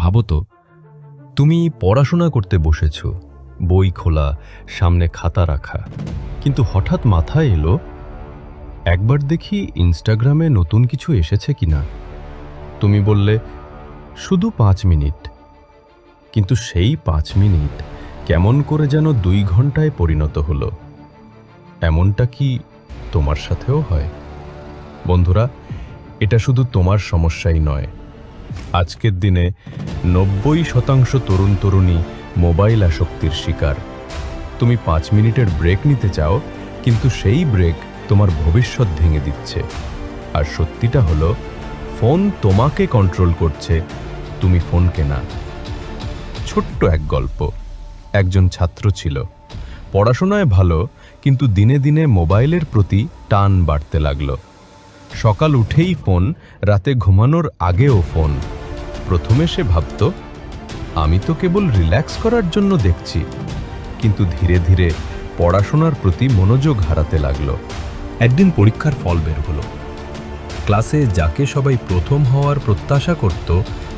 ভাবো তো, তুমি পড়াশোনা করতে বসেছ, বই খোলা, সামনে খাতা রাখা, কিন্তু হঠাৎ মাথায় এলো একবার দেখি ইনস্টাগ্রামে নতুন কিছু এসেছে কিনা। তুমি বললে শুধু 5 মিনিট, কিন্তু সেই 5 মিনিট কেমন করে যেন 2 ঘন্টায় পরিণত হলো। এমনটা কি তোমার সাথেও হয়? বন্ধুরা, এটা শুধু তোমার সমস্যাই নয়। আজকের দিনে 90% তরুণ তরুণী মোবাইল আসক্তির শিকার। তুমি 5 মিনিটের ব্রেক নিতে চাও, কিন্তু সেই ব্রেক তোমার ভবিষ্যৎ ভেঙে দিচ্ছে। আর সত্যিটা হলো, ফোন তোমাকে কন্ট্রোল করছে, তুমি ফোনকে না। ছোট্ট এক গল্প। একজন ছাত্র ছিল, পড়াশোনায় ভালো, কিন্তু দিনে দিনে মোবাইলের প্রতি টান বাড়তে লাগলো। সকাল উঠেই ফোন, রাতে ঘুমানোর আগেও ফোন। প্রথমে সে ভাবত, আমি তো কেবল রিল্যাক্স করার জন্য দেখছি, কিন্তু ধীরে ধীরে পড়াশোনার প্রতি মনোযোগ হারাতে লাগলো। একদিন পরীক্ষার ফল বের হলো। ক্লাসে যাকে সবাই প্রথম হওয়ার প্রত্যাশা করত,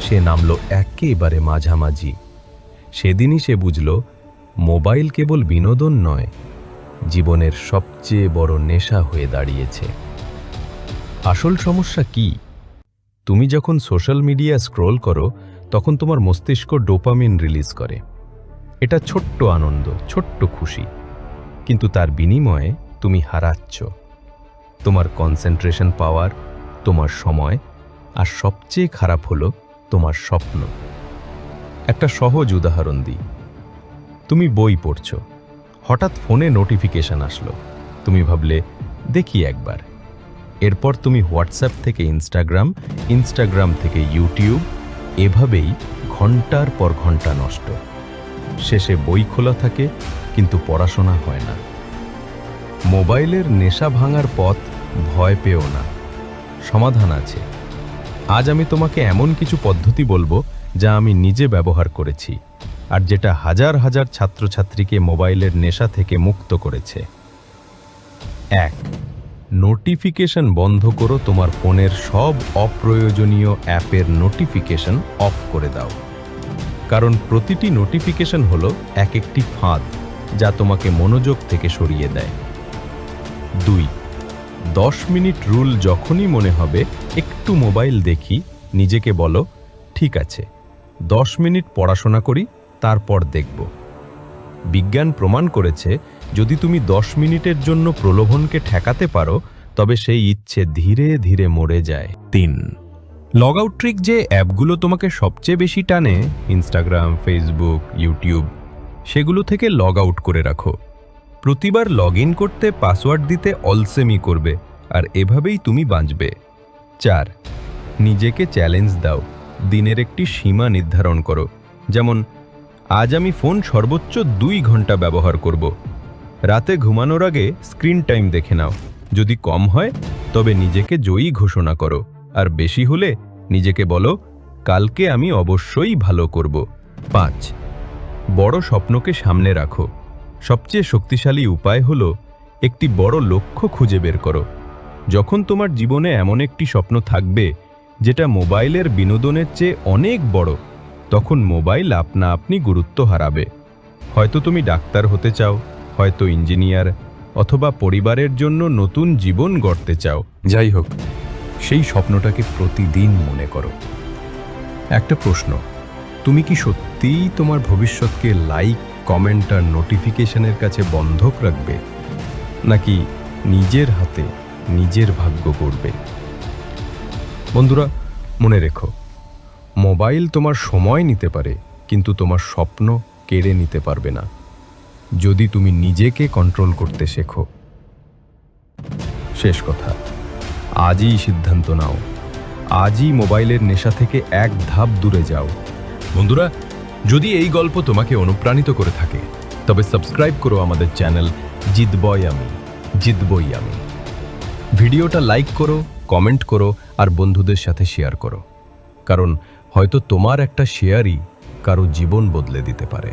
সে নামলো একেবারে মাঝামাঝি। সেদিনই সে বুঝল, মোবাইল কেবল বিনোদন নয়, জীবনের সবচেয়ে বড় নেশা হয়ে দাঁড়িয়েছে। আসল সমস্যা কি? তুমি যখন সোশ্যাল মিডিয়া স্ক্রোল করো, তখন তোমার মস্তিষ্ক ডোপামিন রিলিজ করে। এটা ছোট্ট আনন্দ, ছোট্ট খুশি, কিন্তু তার বিনিময়ে তুমি হারাচ্ছ তোমার কনসেন্ট্রেশন পাওয়ার, তোমার সময়, আর সবচেয়ে খারাপ হলো তোমার স্বপ্ন। একটা সহজ উদাহরণ দিই। তুমি বই পড়ছো, হঠাৎ ফোনে নোটিফিকেশন আসলো। তুমি ভাবলে, দেখি একবার। এরপর তুমি হোয়াটসঅ্যাপ থেকে ইনস্টাগ্রাম, ইনস্টাগ্রাম থেকে ইউটিউব, এভাবেই ঘন্টার পর ঘন্টা নষ্ট। শেষে বই খোলা থাকে, কিন্তু পড়াশোনা হয় না। মোবাইলের নেশা ভাঙার পথ ভয় পেও না, সমাধান আছে। আজ আমি তোমাকে এমন কিছু পদ্ধতি বলবো যা আমি নিজে ব্যবহার করেছি, আর যেটা হাজার হাজার ছাত্রছাত্রীকে মোবাইলের নেশা থেকে মুক্ত করেছে। 1. নোটিফিকেশন বন্ধ করো। তোমার ফোনের সব অপ্রয়োজনীয় অ্যাপের নোটিফিকেশন অফ করে দাও, কারণ প্রতিটি নোটিফিকেশন হলো একটি ফাঁদ, যা তোমাকে মনোযোগ থেকে সরিয়ে দেয়। 2. 10 মিনিট রুল। যখনই মনে হবে একটু মোবাইল দেখি, নিজেকে বলো, ঠিক আছে, 10 মিনিট পড়াশোনা করি, তারপর দেখব। বিজ্ঞান প্রমাণ করেছে, যদি তুমি 10 মিনিটের জন্য প্রলোভনকে ঠেকাতে পারো, তবে সেই ইচ্ছে ধীরে ধীরে মরে যায়। 3. Log out trick. যে অ্যাপগুলো তোমাকে সবচেয়ে বেশি টানে, ইনস্টাগ্রাম, ফেসবুক, ইউটিউব, সেগুলো থেকে লগ আউট করে রাখো। প্রতিবার লগ ইন করতে পাসওয়ার্ড দিতে অলসেমি করবে, আর এভাবেই তুমি বাঁচবে। 4. নিজেকে চ্যালেঞ্জ দাও। দিনের একটি সীমা নির্ধারণ করো, যেমন আজ আমি ফোন সর্বোচ্চ 2 ঘন্টা ব্যবহার করব। রাতে ঘুমানোর আগে স্ক্রিন টাইম দেখে নাও। যদি কম হয়, তবে নিজেকে জয়ী ঘোষণা করো, আর বেশি হলে নিজেকে বলো, কালকে আমি অবশ্যই ভালো করব। 5. বড় স্বপ্নকে সামনে রাখো। সবচেয়ে শক্তিশালী উপায় হলো একটি বড় লক্ষ্য খুঁজে বের করো। যখন তোমার জীবনে এমন একটি স্বপ্ন থাকবে যেটা মোবাইলের বিনোদনের চেয়ে অনেক বড়, তখন মোবাইল আপনা আপনি গুরুত্ব হারাবে। হয়তো তুমি ডাক্তার হতে চাও, হয়তো ইঞ্জিনিয়ার, অথবা পরিবারের জন্য নতুন জীবন গড়তে চাও। যাই হোক, সেই স্বপ্নটাকে প্রতিদিন মনে করো। একটা প্রশ্ন, তুমি কি সত্যিই তোমার ভবিষ্যৎকে লাইক, কমেন্ট আর নোটিফিকেশনের কাছে বন্ধক রাখবে, নাকি নিজের হাতে নিজের ভাগ্য গড়বে? বন্ধুরা, মনে রেখো, মোবাইল তোমার সময় নিতে পারে, কিন্তু তোমার স্বপ্ন কেড়ে নিতে পারবে না, যদি তুমি নিজেকে কন্ট্রোল করতে শেখো। শেষ কথা, আজই সিদ্ধান্ত নাও, আজই মোবাইলের নেশা থেকে এক ধাপ দূরে যাও। বন্ধুরা, যদি এই গল্প তোমাকে অনুপ্রাণিত করে থাকে, তবে সাবস্ক্রাইব করো আমাদের চ্যানেল জিতবই আমি। ভিডিওটা লাইক করো, কমেন্ট করো, আর বন্ধুদের সাথে শেয়ার করো, কারণ হয়তো তোমার একটা শেয়ারই কারো জীবন বদলে দিতে পারে।